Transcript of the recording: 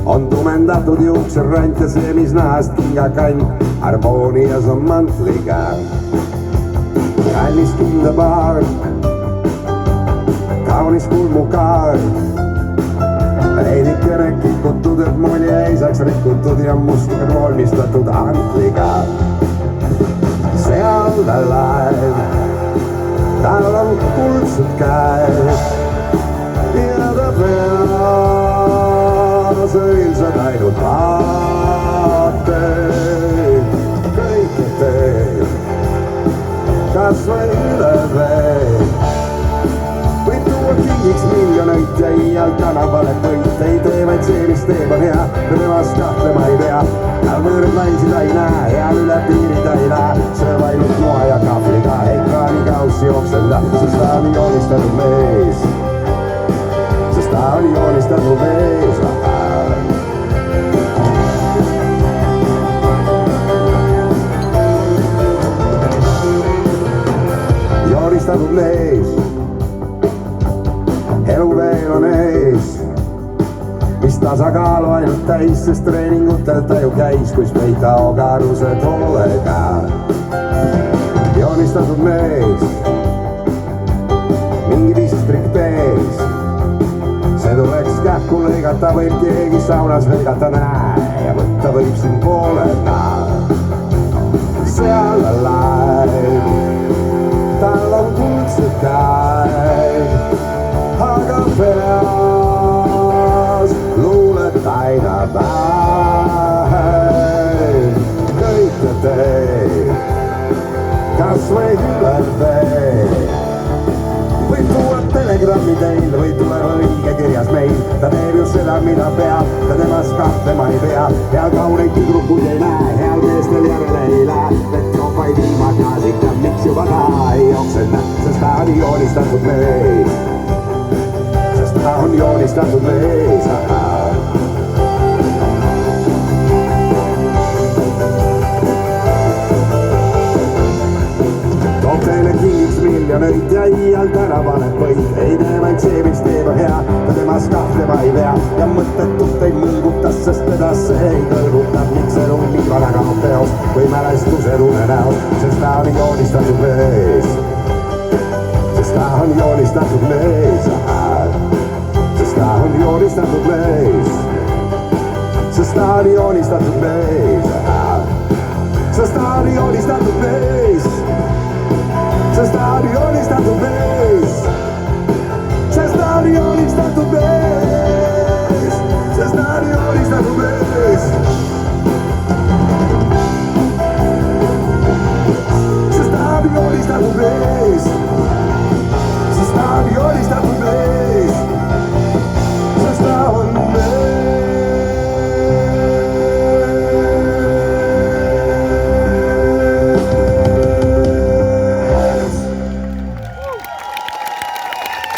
on tumendatud juukserant ja see, mis nahast kingakant harmoonias on mantliga. kallis kindapaar, kaunis kulmukaar, veidikene kikutud, et mulje ei saaks rikutud ja mustega kolmistatud antliga. seal ta laev, tal on kuldsed käed ja ta peas õilsad ainult vaated. kõike teeb, kas või üle vee. võib tuua kingiks miljoneid ja iial tänavale võit ei tee, vaid see, mis teeb, on hea, temast kahtlema ei pea. tal võõrad naisi ta ei näe ja üle piiri ta ei lähe, sööb ainult moa ja kahvliga ekraanikaussi jooksenda, sest ta on joonistatud mees. sest ta on joonistatud mees. joonistatud mees, elu veel on ees, mis tasakaalu ainult täis, sest treeningutel ta ju käis, kus peita ogarused hoolega. joonistatud mees, mingi viisistrik pees, see tuleks kähku lõigata, võib keegi saunas lõigata, näe, ja võtta võib siin poolena. seal laev, tal on kuldsed käed, aga peas luulet aina vähem. kõike teeb, kas või üle vee. võib tuua telegrammi teil või tuleb õige kirjas meil, ta teeb just seda, mida peab, ta temast kahtlema ei pea. ja kauneid tüdrukuid ei näe, heal meestel järele ei lähe, et joobaid ilma gaasita, miks juba ta ei jooksenda, sest ta on joonistatud mees. sest ta on joonistatud mees. toob teile kingiks miljoneid ja iial tänavale võid, ei tee vaid see, mis teeb, on hea, ta temast kahtlema ei pea. ja mõttetult ei mõlgutas, sest teda see ei kõlguta, miks elu nii vana kaob teos või mälestused unenäos, sest ta on joonistatud mees. sest ta on joonistatud mees. sest ta on joonistatud mees. sest ta on joonistatud mees. sest ta on joonistatud mees. sest ta on joonistatud mees.